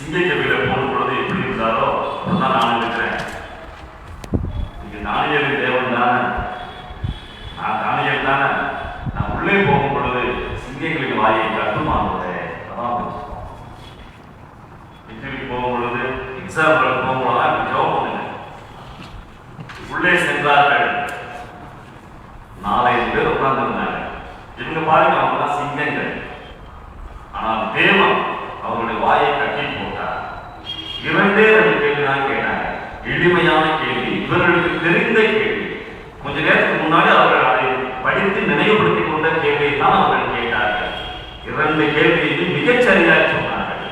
சிங்கக்கவியில போடும் பொழுது எப்படி இருந்தாரோ அப்படிதான் நான் இருக்கிறேன். நீங்க தானியேலின் தேவன் தானே, நான் தானியேல் தானே. நான் உள்ளே போகும் பொழுது சிங்கங்களின் வாயை கட்டுமானோட அதான் இன்டர்வியூ போகும் பொழுது எக்ஸாம்பிள் போகும்போதுதான் ஜோப் பண்ணுங்க. உள்ளே சென்றார்கள், 4 பேர் உட்கார்ந்து இருந்தாங்க. இவங்க பாருங்க, அவங்க தான் சிங்கங்கள். ஆனால் தேவன் அவருடைய வாயை கட்டி போட்டார். 2 கேள்வி தான் கேட்டாங்க. எளிமையான கேள்வி, இவர்களுக்கு தெரிந்த கேள்வி. கொஞ்ச நேரத்துக்கு முன்னாடி அவர்கள் அதை படித்து நினைவுபடுத்திக் கொண்ட கேள்வியை தான் அவர்கள் கேட்டார்கள். 2 கேள்வியையும் மிகச்சரியாக சொன்னார்கள்.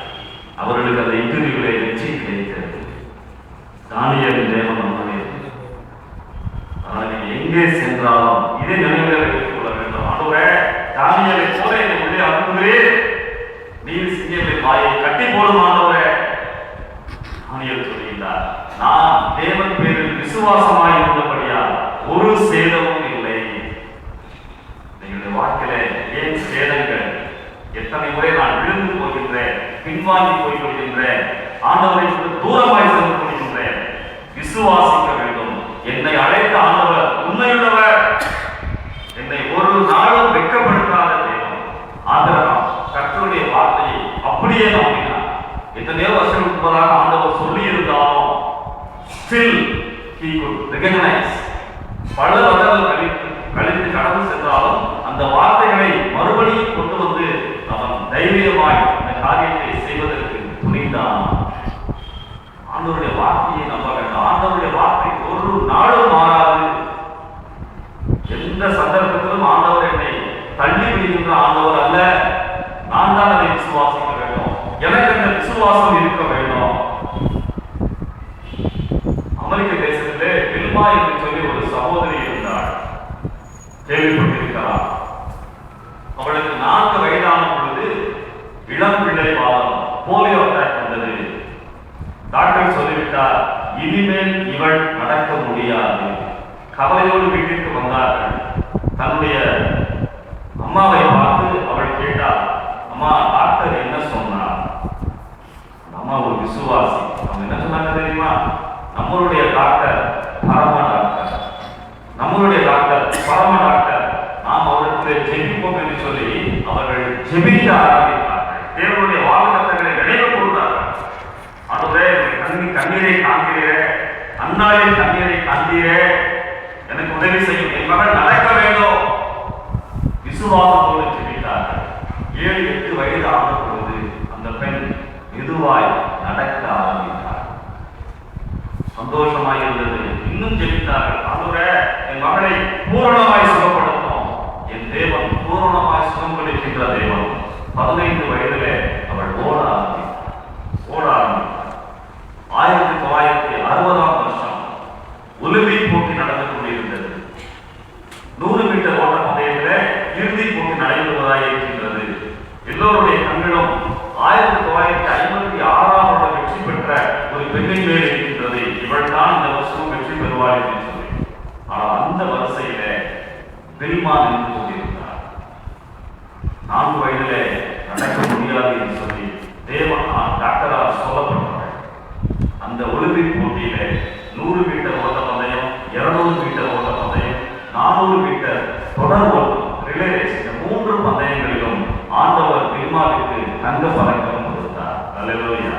அவர்களுக்கு அந்த இன்டர்வியூவிலே வெற்றி கிடைத்தது. தானியேலின் தேவன் நம்முடைய எங்கே சென்றாலும் இதை நினைவில் வைத்துக் கொள்ள வேண்டும். ஆண்டவரே, தானியேலை போல என்னை உள்ளே அனுப்புகிறேன், நீர் சிங்கங்களின் வாயை கட்டி போடும் ஆண்டவரே. தானியேல் சொல்கிறார், நான் தேவன் பேரில் விசுவாசமாய் இருந்தபடியால் ஒரு சேதமும் இல்லை. எங்களுடைய வாழ்க்கையில ஏன் சேதங்கள்? எத்தனை முறை நான் விழுந்து போகின்றேன், பின்வாங்கி போய் கொள்கின்றேன், ஆண்டவரை தூரமாய் சென்று கொள்கின்றேன். விசுவாசிக்க வேண்டும். என்னை அழைத்த ஆண்டவர் உண்மையுள்ளவர், என்னை ஒரு நாளும் வெட்கப்படுத்தாத தேவன். ஆண்டவராம் கர்த்தருடைய வார்த்தையை அப்படியே நம்பினார். எத்தனையோ வருஷம் முன்பதாக ஆண்டவர் சொல்லி இருந்தாலும் still he could recognize. பல வருடங்கள் கழித்து கடந்து சென்றாலும் அந்த வார்த்தைகளை மறுபடியும் கொண்டு வந்து அவன் தைரியமாய் அந்த காரியத்தை செய்வதற்கு துணிந்தான். ஆண்டவருடைய வார்த்தையை நம்ப வேண்டும். ஆண்டவருடைய வார்த்தை ஒரு நாளும் மாறாது. எந்த சந்தர்ப்பத்திலும் ஆண்டவர் என்னை தள்ளி விடுகின்ற ஆண்டவர் அல்ல. நான் தான் அதை விசுவாசிக்க வேண்டும். எனக்கு அந்த விசுவாசம் இருக்க வேண்டும். அமெரிக்க தேசத்திலே வில்மா என்று சொல்லி ஒரு சகோதரி இருந்தாள், கேள்விப்பட்டிருக்கிறார். அவளுக்கு 4 வயதான பொழுது இளம் பிள்ளை பாவம் போலியோ அட்டாக் வந்தது. டாக்டர் சொல்லிவிட்டார், இனிமேல் இவள் நடக்க முடியாது. கவலையோடு வீட்டிற்கு வந்தார்கள். தன்னுடைய அம்மாவை பார்த்து அவள் கேட்டார், அம்மா டாக்டர் என்ன சொன்னார்? அம்மா ஒரு விசுவாசி. அவங்க என்ன சொன்னாங்க தெரியுமா? நம்மளுடைய டாக்டர் பரம டாக்டர், நம்மளுடைய டாக்டர் பரம டாக்டர், நாம் அவருக்கு ஜெபிப்போம் என்று சொல்லி அவர்கள் ஜெபிக்க ஆரம்பித்தார்கள். தேவனுடைய வாக்குத்தத்தங்களை நினைவு கூர்ந்தார்கள். அதுவே கண்ணீரை காண்கிறீரே, அன்னாரின் கண்ணீரை காண்கிறீரே, எனக்கு உதவி செய்யும், என் மகள் நடக்க வேண்டும். விசுவாசத்தோடு ஜெபித்தார்கள். 7-8 வயது ஆன பொழுது அந்த பெண் மெதுவாய் நடக்க ஆரம்பித்தார். சந்தோஷமாய் இருந்தது. இன்னும் ஜெபித்தார்கள். ஆண்டவரே, என் மகளை பூரணமாய் சுகப்படுத்தும். என் தேவன் பூரணமாய் சுகம் கொடுக்கின்ற தேவன். 15 வயதிலே அவள் ஓட ஆரம்பித்தார். 1960ஆம் வருஷம் ஒலிம்பிக் போட்டி நடந்து கொண்டிருந்தது. 100 மீட்டர் ஓட்ட பந்தயத்தில் இறுதி போட்டி நடைபெறுவதாக இருக்கின்றது. எல்லோருடைய கண்களும் 1956ஆம் வருடம் வெற்றி பெற்ற ஒரு பெண்ணின் மேல் இருக்கின்றது. இவள் தான் இந்த வருஷம் வெற்றி பெறுவாள் என்று சொல்லி. ஆனால் அந்த வரிசையில வில்மா நின்று கொண்டிருந்தார். 4 வயதிலே நடக்க முடியாது என்று சொல்லி தேவன் டாக்டரால் சொல்லப்பட்டார். அந்த ஒலிம்பிக் போட்டியில 100 மீட்டர் ஓட்ட பந்தயம், 200 மீட்டர் ஓட்ட பந்தயம், 400 மீட்டர் தொடர் ஓட்டம், ரிலே ரேஸ், இந்த 3 பந்தயங்களிலும் ஆண்டவர் வில்மாவுக்கு தங்க பதக்கம் கொடுத்தார். அல்லேலூயா.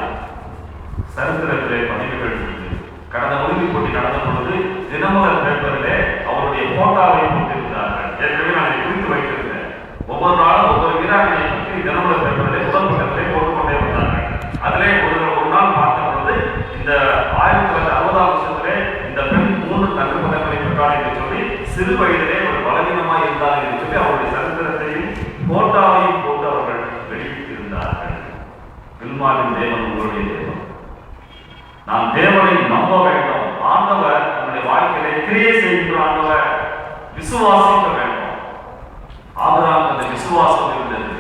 சரித்திரத்திலே பதிவுகள் உண்டு. கடந்த ஒலிம்பிக் போட்டி நடந்த பொழுது தினமலர் பேப்பரிலே அவருடைய போட்டோவை போட்டிருந்தார்கள். ஏற்கனவே நான் இதை குறித்து வைத்திருந்தேன். ஒவ்வொரு நாளும் ஒவ்வொரு வீராங்கனை பற்றி தினமலர் பேப்பரிலே முதல் பக்கத்திலே போட்டுக்கொண்டே வந்தார்கள். அதிலே ஒரு நாள் பார்த்த பொழுது இந்த 1960ஆம் வருஷத்திலே இந்த பெண் 3 தங்க பதக்கங்களை பெற்றார் என்று சொல்லி சிறு வயதிலே ஒரு பலவீனமாய் இருந்தார் என்று சொல்லி அவருடைய சரித்திரத்தையும் போட்டோவையும் போட்டு அவர்கள் வெளியிட்டிருந்தார்கள். வில்மாவின் தேவன் உங்களுடைய தேவன். நாம் தேவனை நம்ப வேண்டும். ஆண்டவர் நம்முடைய வாழ்க்கையிலே கிரியை செய்கின்ற ஆண்டவர். விசுவாசிக்க வேண்டும். ஆபிரகாம் அந்த விசுவாசம் இருந்தது.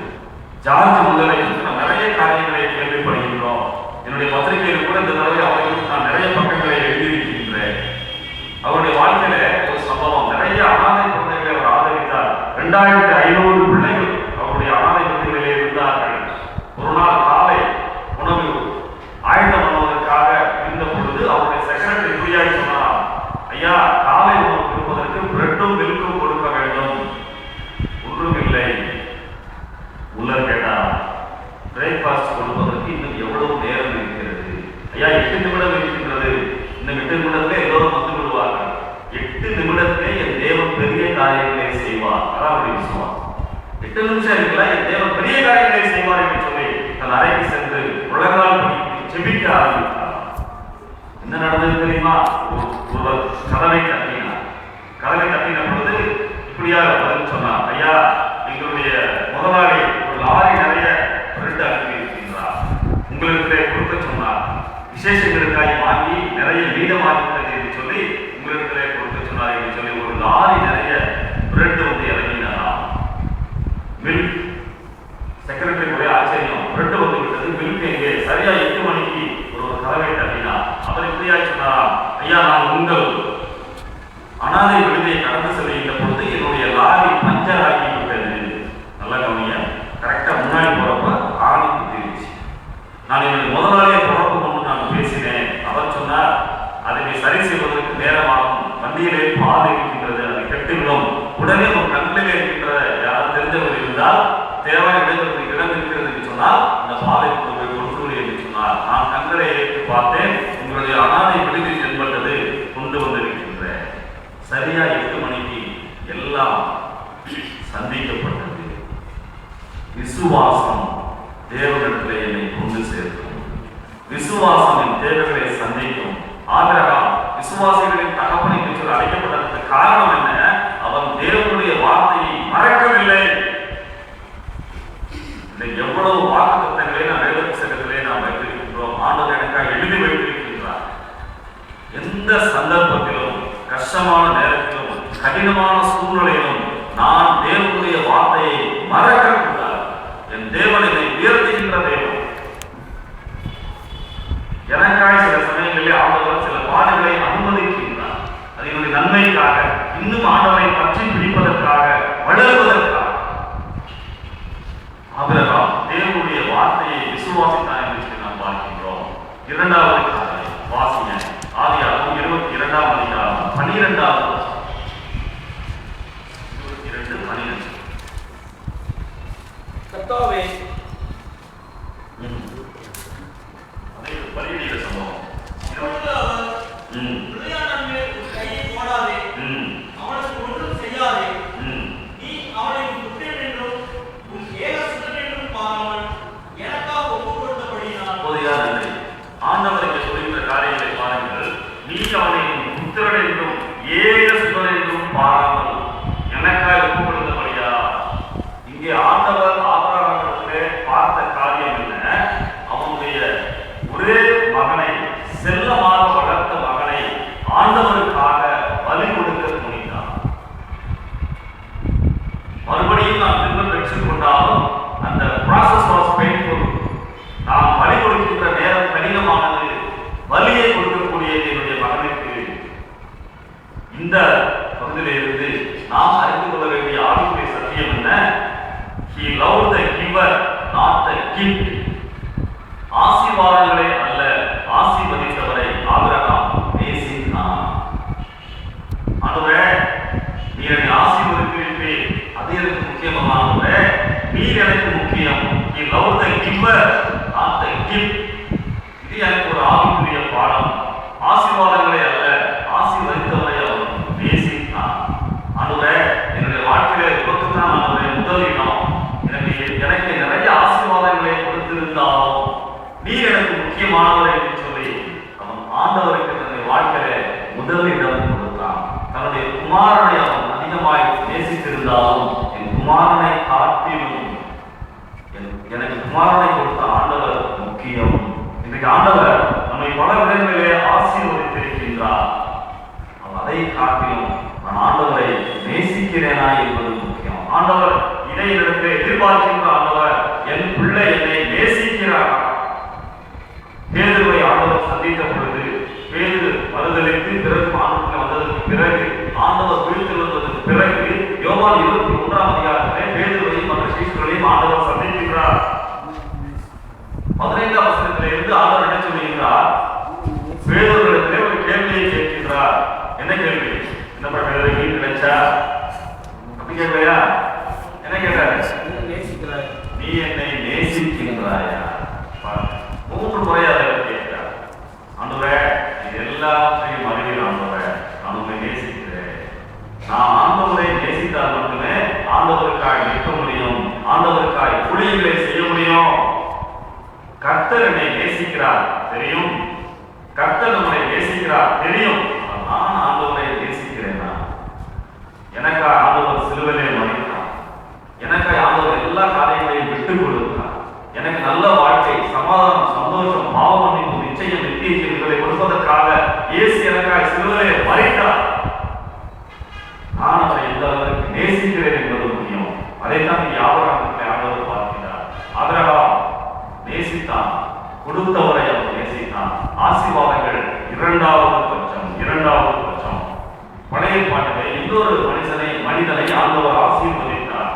ஜார்ஜ் முதலை நிறைய காரியங்களை கேள்விப்படுகின்றோம். என்னுடைய பத்திரிகையில் கூட இந்த தடவை அவர்களுக்கு நான் நிறைய பக்கங்களை எழுதியிருக்கின்றேன். அவருடைய வாழ்க்கையில ஒரு சம்பவம், நிறைய அனாதை குழந்தைகளை அவர் ஆதரித்தார். 2500 பிள்ளைகள் அவருடைய அனாதை குழந்தைகளிலே இருந்தார்கள். ஒரு நாள் காலை உணவு பிரேக்ஃபாஸ்ட் கொடுப்பதற்கு இன்னும் எவ்வளவு நேரம் இருக்கிறது? ஐயா 8 நிமிடம் இருக்கின்றது, இன்னும் 8 நிமிடத்திலே எல்லோரும் வந்து விடுவார்கள். 8 நிமிடத்திலே என் தேவன் பெரிய காரியங்களை செய்வார். அதான் அப்படி விசுவாசம். 8 நிமிஷம் இருக்கலாம், என் தேவன் பெரிய காரியங்களை செய்வார் என்று சொல்லி தன் அறைக்கு சென்று உலகால் ஜெபிக்க ஆரம்பித்தார். என்ன நடந்தது தெரியுமா? ஒரு கதவை தட்டினார். கதவை தட்டின பொழுது இப்படியாக பதில் சொன்னார், ஐயா எங்களுடைய முதலாளி ஒரு லாரி நிறைய பிரெட் அனுப்பி இருக்கின்றார், உங்களுக்கு கொடுக்க சொன்னார், விசேஷங்களுக்காக வாங்கி நிறைய மீதமாகிவிட்டது என்று சொல்லி உங்களுக்கு கொடுக்க சொன்னார் என்று சொல்லி ஒரு லாரி நிறைய பிரெட் வந்து இறங்கினாரா. மில்க் செக்ரட்டரி ஒரே ஆச்சரியம், பிரெட் வந்து விட்டது, மில்க் எங்கே? சரியா 8 மணிக்கு ஒரு கதவை தட்டினார். அவர் இப்படியா சொன்னாரா, ஐயா நான் உங்கள் அனாதை விடுதியை கடந்து செல்கின்ற பொழுது என்னுடைய லாரி பஞ்சர் ஆகி விட்டது. நல்ல கவனிய, கரெக்டா முன்னாடி போறப்ப ஆணி குத்திருச்சு. நான் என்னுடைய முதலாளியை தொடர்பு கொண்டு நான் பேசினேன். அவர் சொன்னார், அதை சரி செய்வதற்கு நேரமாகும், வண்டியிலே பாதை இருக்கின்றது, அதை கெட்டுவிடும், உடனே உன் கண்ணிலே இருக்கின்ற யாராவது தெரிஞ்சவர் இருந்தால் தேவையான இடங்களுக்கு இடம் இருக்கிறது என்று சொன்னால் இந்த பாதை கொடுத்து என்று சொன்னார். நான் கண்களை ஏற்று பார்த்தேன், உங்களுடைய அனாதை விடுதி தென்பட்டது, கொண்டு வந்திருக்கின்றேன். சரியா 8 மணிக்கு எல்லாம் சந்திக்கப்பட்டது. விசுவாசம் தேவனிடத்திலே என்னை கொண்டு சேர்க்கும். விசுவாசம் என் தேவைகளை சந்திக்கும். ஆபிரகாம் விசுவாசிகளின் தகப்பன் என்று சொல்லி அழைக்கப்பட்டதற்கு காரணம் என்ன? அவன் தேவனுடைய வார்த்தையை மறக்கவில்லை. எவ்வளவு வாக்குத்தத்தங்களை நாம் வேத புத்தகத்திலே நாம் வைத்திருக்கின்றோம். ஆண்டவர் எனக்காக எழுதி வைத்திருக்கின்றார். எந்த சந்தர்ப்பத்திலும், கஷ்டமான நேரத்திலும், கடினமான சூழ்நிலையிலும் நான் தேவனுடைய வார்த்தையை மறக்கக்கூடாது. என் தேவன் என்னை உயர்த்துகின்ற தேவன். எனக்காய் சில சமயங்களிலே ஆண்டவர் சில பாடுகளை அனுமதிக்கின்றார். அது என்னுடைய நன்மைக்காக, இன்னும் ஆண்டவரை பற்றி பிடிப்பதற்காக, வளருவதற்காக. ஆபிரகாம் தேவனுடைய வார்த்தையை விசுவாசித்தான் என்று நாம் பார்க்கின்றோம். 2வது காரியம் வாசிங்க, ஆதியாகமம் 22ஆம் அதிகாரம் 12வது 22:12. கர்த்தாவே, அதே பலியிடுகிற சம்பவம். இப்பொழுது அவர் பிள்ளையானன் மேல் உன் கையை போடாதே, அவனுக்கு ஒன்றும் செய்யாதே, நீ அவனை உன் புத்திரன் என்றும் உன் ஏகசுதன் என்றும் பாராமல் எனக்காக ஒப்புக் கொடுத்தபடியினால். போதியா நன்றி. ஆண்டவருக்கு சொல்லுகிற காரியங்களை பாருங்கள். நீ அவனை உன் புத்திரன் என்றும் ஏகசுதன் என்றும் பாராமல் எனக்காக ஒப்புக் கொடுத்தபடியா. இங்கே ஆண்டவர் ஆபிரகாமிடத்திலே பார்த்த காரியம் என்ன? அவனுடைய ஒரே மகனை, செல்லமாக வளர்த்த மகனை ஆண்டவருக்காக பலி கொடுக்க துணிந்தார். மறுபடியும் நான் திரும்ப பெற்றுக் கொண்டாலும் அந்த process was painful. நாம் பலி கொடுக்கின்ற நேரம் கடினமானது. பலியை கொடுக்கக்கூடியது என்னுடைய மகனுக்கு. இந்த பகுதியிலிருந்து நாம் அறிந்து கொள்ள வேண்டிய ஆவிக்குரிய சத்தியம் என்ன? He loved the giver, not the gift. ஆசீர்வாதங்களை அல்ல, ஆசீர்வதித்தவரை ஆபிரகாம் நேசித்தான். ஆண்டவரே, நீ என்னை ஆசீர்வதித்திருப்பீர், அது எனக்கு முக்கியமானவரே, நீர் எனக்கு முக்கியம். He loved the giver, not the gift. இது எனக்கு ஒரு ஆவிக்குரிய பாடம். ஆசீர்வாதங்களை அல்ல, ஆசீர்வதித்தவரை அவர் நேசித்தான். ஆண்டவரே, என்னுடைய வாழ்க்கையில விபத்துதான் ஆண்டவரே முதல் இடம். எனக்கு நிறைய ஆசீர்வாதங்களை கொடுத்திருந்தாலும் நீர் எனக்கு முக்கியமானவர் என்று சொல்லி அவன் ஆண்டவருக்கு தன்னுடைய வாழ்க்கையில முதலிடம் கொடுத்தான். தன்னுடைய குமாரனை அவன் அதிகமாய் நேசித்திருந்தாலும் என் குமாரனை காட்டிலும் எனக்கு குமாரனை கொடுத்த ஆண்டவர் முக்கியம். இன்றைக்கு ஆண்டவர் நம்மை பல விதங்களிலே ஆசீர்வதித்திருக்கின்றார். அதை காட்டிலும் நான் ஆண்டவரை நேசிக்கிறேனா என்பது முக்கியம். ஆண்டவர் இடையிலிருந்து எதிர்பார்க்கின்ற ஆண்டவர், என் பிள்ளை என்னை நேசிக்கிறார். பேதுருவை ஆண்டவர் சந்தித்த பொழுது, பேதுரு மறுதலித்து பிறகு ஆண்டவருக்கு வந்ததற்கு பிறகு, ஆண்டவர் வீழ்த்திருந்ததற்கு பிறகு, யோவான் 21ஆம் அதிகாரத்திலே பேதுருவையும் மற்ற சீஷர்களையும் ஆண்டவர் சந்திக்கின்றார். 15ஆம் வசனத்திலிருந்து ஆண்டவர் என்ன சொல்லுகின்றார்? பேதுருவிடத்திலே ஒரு கேள்வியை கேட்கின்றார். என்ன கேள்வி? என்ன பேதுரு வீடு கிடைச்சா? அப்படி கேட்கலையா? என்ன கேட்டாரு? நீ என்னை நேசிக்கின்றாயா? கர்த்தர் என்னை நேசிக்கிறார் தெரியும், கர்த்தர் நம்மை நேசிக்கிறார் தெரியும். நான் ஆண்டவரை நேசிக்கிறேனா? எனக்காக ஆண்டவர் சிலுவையிலே மரித்தார், எனக்காக ஆண்டவர் எல்லா காரியங்களையும் விட்டுக் கொடுத்தார், எனக்கு நல்ல வாழ்க்கை, சமாதானம், சந்தோஷம், பாவ மன்னிப்பு, நிச்சயம், நித்திய ஜீவனை கொடுப்பதற்காக இயேசு எனக்காக சிலுவையிலே மரித்தார். நான் அவரை எந்த அளவுக்கு நேசிக்கிறேன் என்பது முக்கியம். அதைத்தான் இங்கே ஆபிரகாமுக்கு ஆண்டவர் பார்க்கிறார். ஆபிரகாம் நேசித்தான், கொடுத்தவரை அவர் நேசித்தான். ஆசீர்வாதங்கள் இரண்டாவது பட்சம். பழைய பாட்டிலே இன்னொரு மனிதனை ஆண்டவர் ஆசீர்வதித்தார்.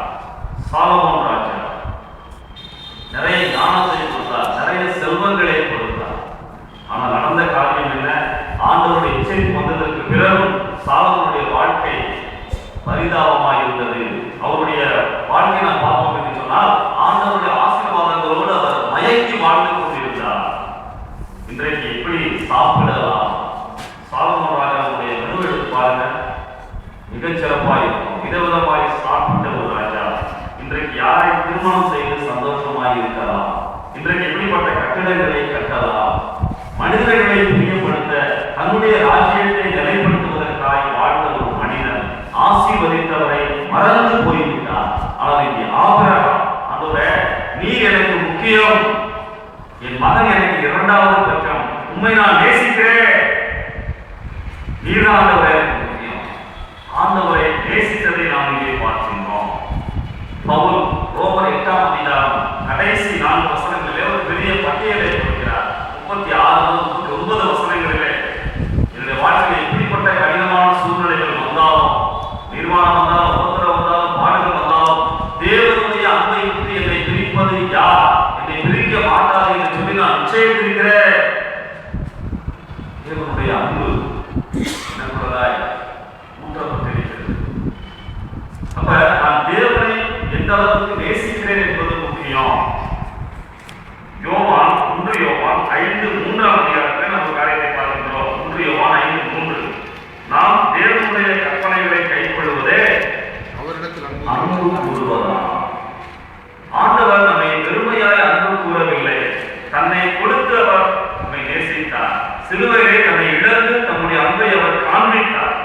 சாலமோன் ராஜா நிறைய ஞானத்தை கொடுத்தார், நிறைய செல்வங்களை கொடுத்தார். ஆனால் நடந்த காரியம் என்ன? ஆண்டவருடைய எச்சரிப்பு வந்ததற்கு பிறகும் சாலமோனுடைய வாழ்க்கை பரிதாபமாக இருந்தது. அவருடைய வாழ்க்கை நாம் பார்ப்போம் என்று சொன்னால் ஆண்டவருடைய ஆசீர்வாதங்களோடு அவர் மயங்கி வாழ்ந்து கொண்டிருந்தார். இன்றைக்கு எப்படி சாப்பிடலாம்? சாலமோன் ராஜாவுடைய மெனு எடுத்து பாருங்க, மிகச்சிறப்பாக இருக்கும். விதவிதமாய் சாப்பிட்ட ஒரு ராஜா. இன்றைக்கு யாரை திருமணம் செய்து சந்தோஷமாக இருக்கலாம்? இன்றைக்கு எப்படிப்பட்ட கட்டிடங்களை கட்டலாம்? மனிதர்களை பிரியப்படுத்த தன்னுடைய ராஜ்யத்தை நிலைப்படுத்துவதற்காக வாழ்ந்த ஒரு மனிதன் ஆசீர்வதித்தவரை மறந்து போய்விட்டார். ஆனால் இங்கே ஆபிரகாம், ஆண்டவரே நீர் எனக்கு முக்கியம், என் மகன் எனக்கு இரண்டாவது பட்சம், உண்மை நான் நேசிக்கிறேன், நீர்தான் ஆண்டவரே எனக்கு முக்கியம். ஆண்டவரை நேசித்ததை நாம் இங்கே பார்க்கின்றோம். பவுல் ரோமர் 8ஆம் அதிகாரம் கடைசி 4 வசனங்களிலே ஒரு பெரிய பட்டியலை கொடுக்கிறார். 36 முதல் 39 வசனங்களிலே என்னுடைய வாழ்க்கையில் எப்படிப்பட்ட கடினமான சூழ்நிலைகள் வந்தாலும், நிர்வாணம் வந்தாலும், உபத்திரம் வந்தாலும், பாடுகள் வந்தாலும், தேவனுடைய அன்பை விட்டு என்னை பிரிப்பது யார்? என்னை பிரிக்க மாட்டாது என்று சொல்லி நான் நிச்சயித்திருக்கிறேன். தேவனுடைய அன்பு எனக்குள்ளதாய் ஊற்றப்பட்டிருக்கிறது. அப்ப நான் தேவனை எந்த அளவுக்கு நேசிக்கிறேன் என்பது முக்கியம். யோவான் 1 யோவான் 5:3ஆம் அதிகாரத்தில் நம்ம காரியத்தை பார்க்கிறோம். 1 யோவான் 5:3 நாம் தேவனுடைய கற்பனைகளை கைக்கொள்வதே அவரிடத்தில் அன்பு கூறுவதாம். ஆண்டவர் நம்மை பெருமையாய் அன்பு கூறவில்லை, தன்னை கொடுத்து அவர் நம்மை நேசித்தார். சிலுவையிலே தன்னை இழந்து தம்முடைய அன்பை அவர் காண்பித்தார்.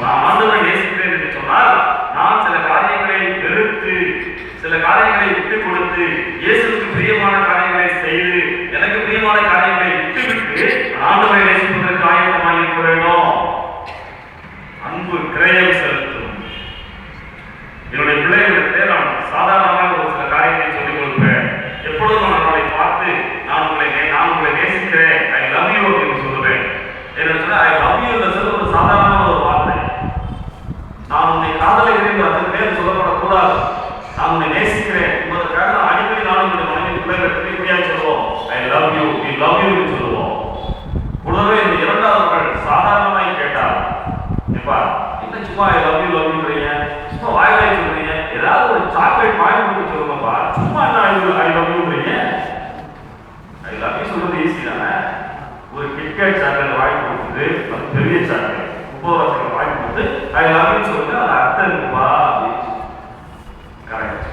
நான் ஆண்டவரை நேசிக்கிறேன் என்று சொன்னால் நான் சில காரியங்களை வெறுத்து, சில காரியங்களை விட்டுக் கொடுத்து, இயேசுவுக்கு பிரியமான காரியங்களை செய்து, எனக்கு பிரியமான காரியங்களை விட்டுவிட்டு ஆண்டவரை நேசிப்பதற்கு ஆயத்தமாக இருக்க வேண்டும். அன்பு கிரயம் செலுத்தும். என்னுடைய பிள்ளைகளுக்கு நான் சாதாரணமாக ஒரு சில காரியங்களை சொல்லிக் கொடுப்பேன். எப்பொழுதும் நான் அவளை பார்த்து நான் உங்களை நேசிக்கிறேன், ஐ லவ் யூ என்று சொல்லுவேன். என்ன சொன்னா ஐ லவ் யூ என்றது ஒரு சாதாரணமான ஒரு வார்த்தை. நான் உன்னை காதலிக்கிறேன் அதற்கு மேல் சொல்லப்படக்கூடாது. நான் உன்னை நேசிக்கிறேன் என்பதற்காக நான் அடிக்கடி நானும் என்னுடைய மனைவி பிள்ளைகளுக்கு இப்படியாக சொல்லுவோம், I love you, we love you என்று சொல்லுவோம். கூடவே இந்த இரண்டாவது சாதாரணமாய் கேட்டார், எப்பா என்ன சும்மா ஐ லவ் யூன்றீங்க, சும்மா வாயிலாய் சொல்றீங்க, ஏதாவது ஒரு சாக்லேட் வாங்கி கொடுத்து சொல்லுங்கப்பா, சும்மா என்ன ஐ லவ் யூன்றீங்க? ஐ லவ் யூ சொல்றது ஈஸி தானே. ஒரு கிட்கேட் சாக்லேட் வாங்கி கொடுக்குது, அது பெரிய சாக்லேட் 30 வருஷம் வாங்கி கொடுத்து ஐ லவ் யூ சொல்லுங்க, அது அர்த்தம் இருக்குப்பா அப்படின்னு. கரெக்ட்.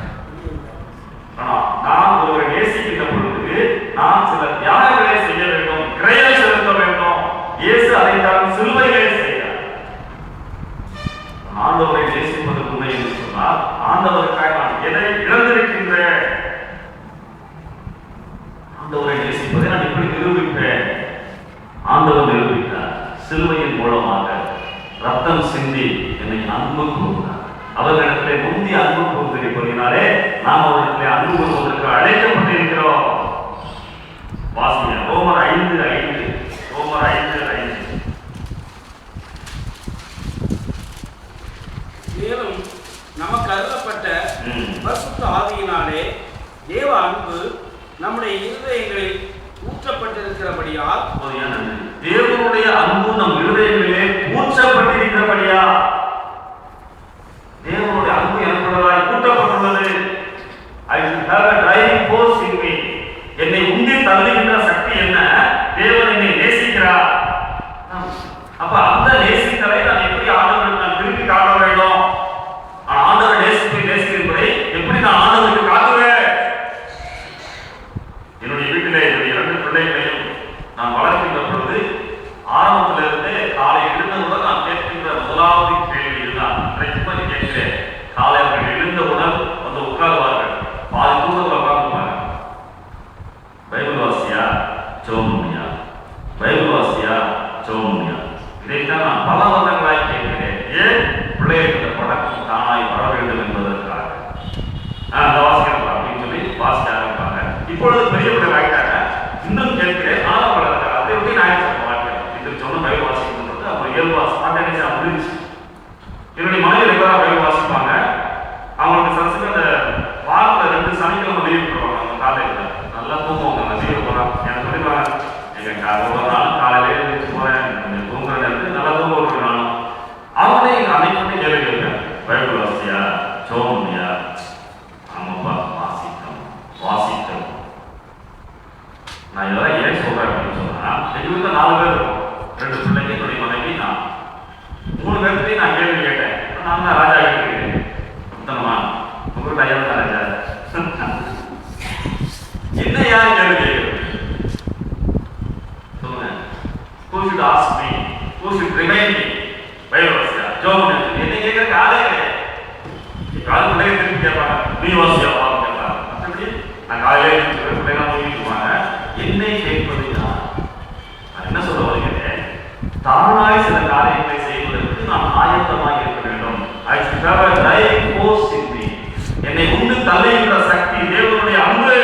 ஆனா நான் ஒருவரை நேசிக்கின்ற பொழுது நான் சில தியாகங்களை செய்ய வேண்டும், கிரயம் செலுத்த வேண்டும். இயேசு அதைத்தான் சிலுவையிலே செய்தார். ஆண்டவரை நேசிப்பது உண்மை என்று சொன்னால் ஆண்டவருக்காக நான் எதை இழந்திருக்கின்றேன்? ஆண்டவரை நேசிப்பதை நான் எப்படி நிரூபிப்பேன்? ஆண்டவர் நிரூபித்தார். சிலுவையின் மூலமாக ரத்தம் சிந்தி என்னை அன்பு கூர்ந்தார். அவர்களிடத்திலே முந்தி அன்பு கூர்ந்திருப்பதினாலே நாம் அவர்களிடத்திலே அன்பு கூறுவதற்கு அழைக்கப்பட்டிருக்கிறோம். வாசிங்க ரோமர் 5:5. ரோமர் 5:5. மேலும் நமக்கு அருளப்பட்ட பரிசுத்த ஆவியினாலே தேவ அன்பு நம்முடைய இருதயங்களில் ஊற்றப்பட்டிருக்கிறபடியால், தேவனுடைய அன்பு நம் இருதயங்களிலே ஊற்றப்பட்டிருக்கிறபடியா, தேவனுடைய அன்பு எனக்குள்ளதாய் ஊற்றப்பட்டுள்ளது. I have a driving force in me. என்னை உந்தி தள்ளுகின்ற சக்தி என்ன? தேவன் என்னை நேசிக்கிறார். அப்ப அந்த நேசித்தலை நான் எப்படி ஆண்டவருக்கு நான் திருப்பி காட்ட வேண்டும்? ஆண்டவர் நேசிப்பதை எப்படி நான் ஆண்டவருக்கு காட்டுவேன்? என்னுடைய வீட்டு பிள்ளைகளையும் நான் வளர்க்கின்ற பொழுது ஆரம்பத்திலிருந்தே காலை எழுந்தவுடன் நான் கேட்கின்ற முதலாவது கேள்வி இதுதான். கேட்கிறேன், காலை அவர்கள் எழுந்தவுடன் வந்து உட்காருவார்கள், பாதி தூரத்தில் உட்கார்ந்துவாங்க. பைபிள் வாசியா ஜோமுனியா, பைபிள் வாசியா ஜோமுனியா. இதைத்தான் நான் பல வருடங்களாய் கேட்கிறேன். ஏன்? பிள்ளைகளுக்கு பழக்கம் தானாய் வர வேண்டும் என்பதற்காக. அந்த வாசிக்கிறப்பா அப்படின்னு சொல்லி வாசிக்க ஆரம்பிப்பாங்க. இப்பொழுது பெரிய பிள்ளை ஆகிட்டாங்க, இன்னும் கேட்கிறேன். ஆனால் வளர்க்கிறார். அதை எப்படி நான் வாழ்க்கை இது சொன்ன பைபிள் வாசிக்கணுன்றது அப்புறம் இயல்பா ஸ்பான்டேனியஸா முடிஞ்சிச்சு. என்னுடைய மனைவி ரெகுலரா பைபிள் வாசிப்பாங்க. அவங்களுக்கு சரசுக்கு அந்த வாரத்தில் 2 சனிக்கிழமை லீவ் போடுவாங்க. அவங்க காலையில் நல்லா தூங்குவாங்க. லீவ் போகிறாங்க எனக்கு சொல்லிடுவாங்க, எங்கள் ஒவ்வொரு நாளும் காலையில எழுந்திரிச்சு போகிறேன், தூங்குற நேரத்துக்கு நல்லா தூங்க விட்டுருக்காங்க. அவங்களே எங்கள் அன்னைக்கு வந்து கேள்வி கேட்பேன், பைபிள் வாசியா ஜோமுனியா? ஆமாப்பா, வாசித்தோம். நான் இதெல்லாம் ஏன் சொல்றேன் அப்படின்னு சொன்னா, எங்க வீட்டில் 4 பேர் இருக்கும். 2 பிள்ளைங்க, என்னுடைய மனைவி, நான். 3 பேர்த்தையும் நான் கேள்வி கேட்டேன். நான் தான் ராஜா கேட்கிறேன். உத்தனமா உங்களுக்கு ஐயா தான் ராஜா. என்ன யார் கேள்வி கேட்கிறது சொல்லுங்க. Who should ask me? Who should remind me? Bible வாசியா ஜோமுனியா? என்ன கேட்கிற காலே கிடையாது. கால் பிள்ளைங்க திருப்பி கேட்பாங்க, நீ வாசியா பாருங்க கேட்பாங்க. மற்றபடி நான் காலையிலே பிள்ளைங்க தூங்கிட்டுவாங்க. என்னை கேட்பது நான் என்ன சொல்ல வருகிறேன், தானாய் சில காரியங்களை செய்வதற்கு நான் ஆயத்தமாக இருக்க வேண்டும். என்னை உண்டு தள்ளுகின்ற சக்தி தேவனுடைய அன்பு.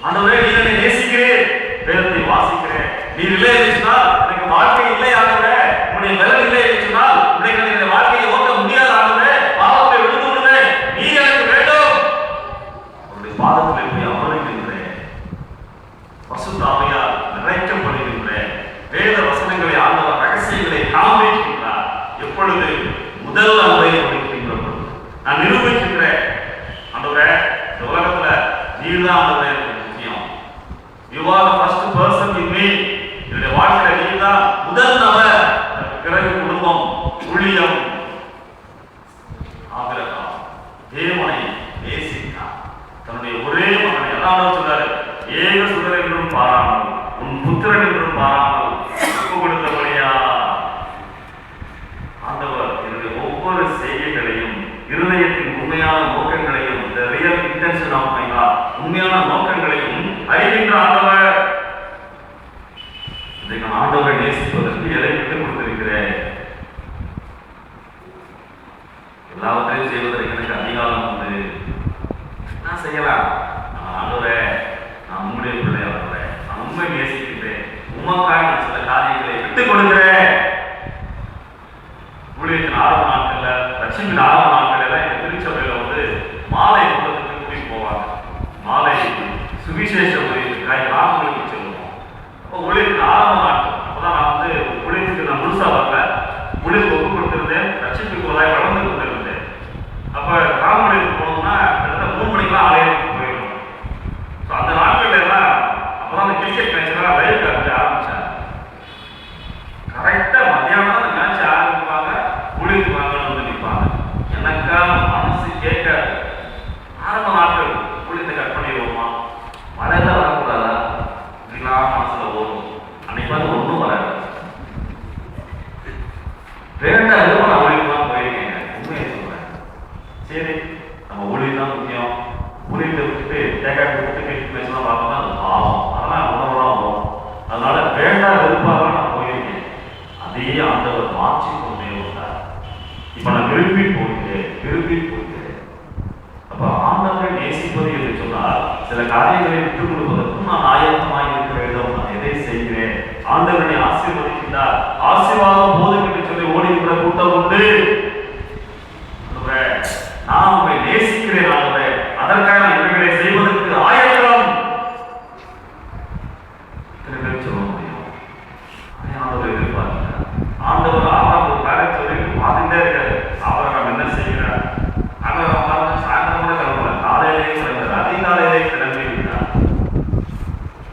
ஆண்டவரே, நீர் என்னை நேசிக்கிறேன், வேதத்தை வாசிக்கிறேன். நீர் இல்லை என்று சொன்னால் எனக்கு வாழ்க்கை இல்லை. ஆண்டவரே, உன்னுடைய பலன் இல்லை என்று சொன்னால் உன்னுடைய வாழ்க்கையை ஓட்ட முடியாது. ஆண்டவரே, பாவத்தை விழுந்து விடுவேன், நீ எனக்கு வேண்டும். உன்னுடைய பாதத்தில் போய் அமர்கின்றேன், பசுத்த ஆவியால் நிறைக்கப்படுகின்றேன். வேத வசனங்களை ஆண்டவர் ரகசியங்களை காண்பிக்கின்றார். எப்பொழுது? முதல் அன்பை கொடுக்கின்ற பொழுது நான் நிரூபிக்கின்றேன். ஆண்டவரே, இந்த உலகத்துல நீர்தான் ஆண்டவரே எனக்கு முக்கியம். You are the first person in me. என்னுடைய வாழ்க்கையில நீர்தான் முதல் நபர். பிறகு குடும்பம், ஊழியம். ஆபிரகாம் தேவனை நேசித்தான். தன்னுடைய ஒரே மகனை எல்லாம் சொன்னாரு, ஏக சுடர் என்றும் பாராமல், உன் புத்திரன் என்றும் பாராமல் ஒப்பு கொடுத்தபடியா. ஆண்டவர் என்னுடைய ஒவ்வொரு செய்கைகளையும், இருதயத்தின் உண்மையான நோக்கங்களையும், the real intention of my heart, உண்மையான நோக்கங்களையும் அறிகின்ற ஆண்டவர். இதை நான் ஆண்டவரை நேசிப்பதற்கு எதை விட்டுக் கொடுத்திருக்கிறேன்? எல்லாவற்றையும் செய்வதற்கு எனக்கு அதிகாரம் உண்டு. நான் செய்யலாம். ஆண்டவரே, நான் உங்களுடைய பிள்ளையாளர்களே, நான் உண்மை நேசிக்கின்றேன், உமக்காக நான் சில காரியங்களை விட்டுக் கொடுக்கிறேன். ஊழியத்தின் ஆரம்ப நாட்கள்ல, லட்சுமியின் ஆரம்ப நாட்கள்ல எங்க திருச்சபையில வந்து மாலை கூட்டத்துக்கு கூட்டிட்டு போவாங்க. மாலை சுவிசேஷ ஊழியத்துக்காக கிராமங்களுக்கு செல்லுவோம். அப்போ ஊழியத்தின் ஆரம்ப நாட்கள் அப்போதான் நான் வந்து ஊழியத்துக்கு நான் முழுசா வரல, ஊழியத்துக்கு ஒப்பு கொடுத்திருந்தேன், லட்சுமிக்கு போதாய் வளர்ந்து கொண்டிருந்தேன். அப்ப கிராமங்களுக்கு போனோம்னா கிட்டத்தட்ட 3 மணிக்கெல்லாம் ஆலயத்துக்கு போயிடும். ஸோ அந்த நாட்கள்ல எல்லாம் அப்பதான் அந்த கிரிக்கெட் மேட்ச் எல்லாம் லைவ் காட்ட ஆரம்பிச்சாங்க. கரெக்டா மத்தியானம் அந்த மேட்ச் ஆரம்பிப்பாங்க, ஊழியத்துக்கு வாங்கன்னு வந்து நிற்பாங்க. எனக்கா மனசு கேட்காது. ஆரம்ப நாட்கள் ஊழியத்தை கட் பண்ணிடுவோமா, மழையெல்லாம் வரக்கூடாதா, இப்படிலாம் மனசுல ஓடும். அன்னைக்கு வந்து ஒன்றும் வராது. வேண்டாம் நான் ஊழியத்துக்கு தான் போயிருக்கேன், உண்மையை சொல்றேன். சரி, நம்ம ஊழியம் தான் முக்கியம். ஊழியத்தை விட்டுட்டு தேங்காய் விட்டு கேட்டு பேசலாம் பார்த்தோம்னா அது பாவம், அதெல்லாம் உணவுலாம் வரும். அதனால வேண்டாம் வெறுப்பாக நான் போயிருக்கேன். அதே ஆண்டவர் மாற்றி கொண்டே வந்தார். இப்ப நான் விரும்பி போகிறேன். அப்ப ஆண்டவரை நேசிப்பது என்று சொன்னால் சில காரியங்களை விட்டுக் கொடுப்பதற்கும் நான் ஆயத்தமாக இருக்க வேண்டும். நான் எதை செய்கிறேன்? ஆண்டவரை ஆசீர்வதிக்கின்றார். ஆசீர்வாதம் போதும் என்று சொல்லி ஓடுகின்ற கூட்டம் உண்டு. நான் உங்களை நேசிக்கிறேன் ஆண்டவரே, அதற்காக நான் இவைகளை செய்வதற்கு ஆயத்தம். இத்தனை பேர் சொல்ல முடியும். ஆண்டவர் எதிர்பார்க்கிறார். ஆண்டவர் ஆறாம் ஒரு காரியம் சொல்லி பார்த்துட்டே இருக்காரு. ஆபிரகாம் என்ன செய்கிறார்? ஆபிரகாம் சாயந்தரம் கூட கிளம்பல, காலையிலேயே கிளம்புறார், அதிகாலையிலே கிளம்பி விட்டார்.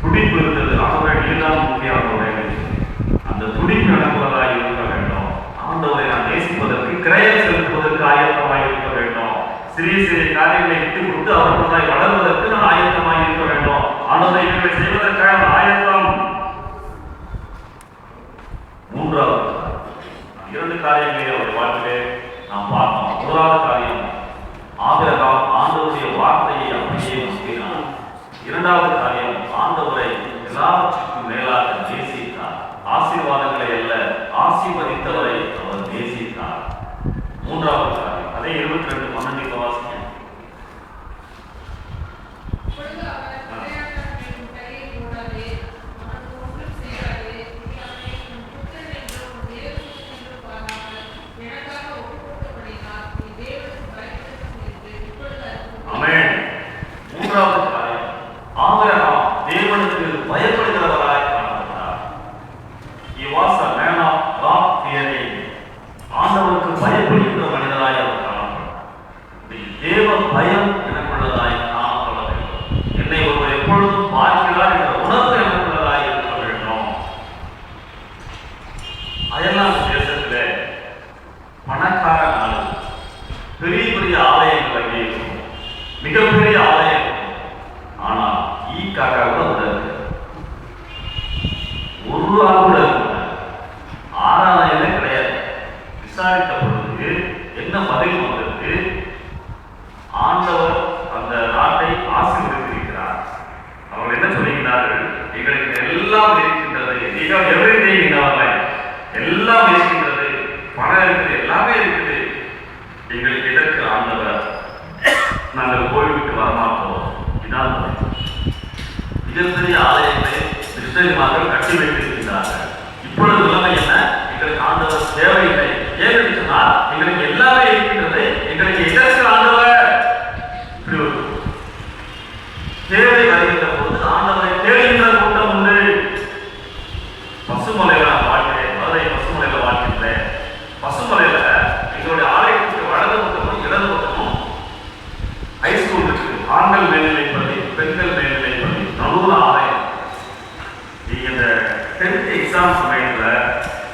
துடிப்பு இருந்தது. ஆண்டவரை நீதான் முக்கியமானவரே. அந்த துடிப்பு நடப்பதாக இருக்க வேண்டும். ஆண்டவரை நான் நேசிப்பதற்கு, கிரயம் செலுத்துவதற்கு ஆயத்தமாக இருக்க வேண்டும். சிறிய சிறிய காரியங்களை விட்டு கொடுத்து அவர்களாய் வளர்வதற்கு நான் ஆயத்தமாக இருக்க வேண்டும். ஆண்டவரை இவர்களை செய்வதற்கான ஆயத்தம். மூன்றாவது இரண்டு காரியங்களை அவருடைய வாழ்க்கையிலே நாம் பார்த்தோம். முதலாவது காரியம், ஆபிரகாம் ஆண்டவருடைய வார்த்தையை அப்படியே நம்பினார். இரண்டாவது காரியம், ஆண்டவரை எல்லாவற்றுக்கும் மேலாக நேசித்தார். ஆசீர்வாதங்களை அல்ல, ஆசீர்வதித்தவரை அவர் நேசித்தார். மூன்றாவது காரியம், அதே 22:12 வாசிங்க. மூன்றாவது காரியம், ஆபிரகாம் தேவனுக்கு பயப்படுகிறவராய் காணப்பட்டார். He was a man of God fearing. ஆண்டவருக்கு பயப்படுகின்ற மனிதராய் அவர் காணப்பட்டார். தேவ பயம் எனக்குள்ளதாய் காணப்பட வேண்டும். என்னை ஒருவர் எப்பொழுதும் பார்க்கிறார் என்ற உணர்வு எனக்குள்ளதாய் இருக்க வேண்டும். அயர்லாந்து தேசத்திலே பணக்கார நாடு, பெரிய பெரிய ஆலயங்கள் அங்கே இருக்கும், மிகப்பெரிய ஆலயம். ஆனா ஈக்காக கூட உடல் ஒரு ஆள் கூட ஆராதனையிலே கிடையாது. விசாரித்த பொழுது என்ன பதில் வந்தது? ஆண்டவர் அந்த நாட்டை ஆசீர்வதித்திருக்கிறார். அவர்கள் என்ன சொல்லுகிறார்கள்? எங்களுக்கு எல்லாம் இருக்கின்றது, எல்லாம் இருக்கின்றது, பணம் இருக்குது, எல்லாமே இருக்குது, எங்களுக்கு எதற்கு ஆண்டவர்? நாங்கள் போய்விட்டு வரமாட்டோம். இதான் மிகப்பெரிய ஆலயங்களை கிருஷ்ணகிரிமார்கள் கட்டி வைத்திருக்கிறார்கள். இப்பொழுது நிலைமை என்ன? எங்களுக்கு ஆண்டவர் தேவையில்லை. ஏன்னு சொன்னால் எங்களுக்கு எல்லாமே இருக்கின்றது, எங்களுக்கு எதற்கு ஆண்டவர்? இப்படி ஒரு தேவை வருகின்ற போது ஆண்டவரை தேடுகின்ற கூட்டம் உண்டு. பசுமலையில நான் வாழ்கிறேன், மதுரை பசுமலையில வாழ்கின்றேன். பசுமலையில எங்களுடைய ஆலயத்துக்கு வலது பக்கமும் இடது பக்கமும் ஹைஸ்கூல் இருக்கு. ஆண்கள் மேல்நிலை பள்ளி, பெண்கள் மேல்நிலை பள்ளி, நடுவில் ஆலயம். நீங்க இந்த 10th எக்ஸாம் சமயத்துல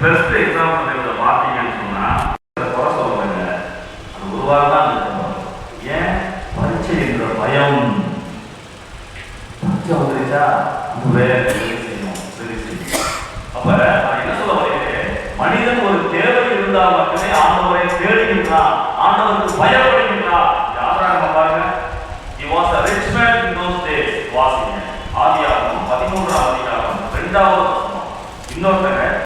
+2 எக்ஸாம் சமயத்துல பார்த்தீங்கன்னு சொன்னா குறை சொல்லுவாங்க. அது ஒரு வாரம் தான் இருக்கணும். ஏன்? பரீட்சை என்ற பயம். பரீட்சை வந்துருச்சா அதுவே செய்யணும், சரி செய்யும். அப்ப நான் என்ன சொல்ல வரேன்? மனிதன் ஒரு தேவை இருந்தால் மட்டுமே ஆண்டவரை தேடுகின்றான், ஆண்டவருக்கு பயப்படுகின்றான். யாரா நம்ம பாருங்க, he was a rich man in those days. வாசிங்க ஆதியாகமம் 13ஆம் அதிகாரம் 2வது வசனம். இன்னொருத்தங்க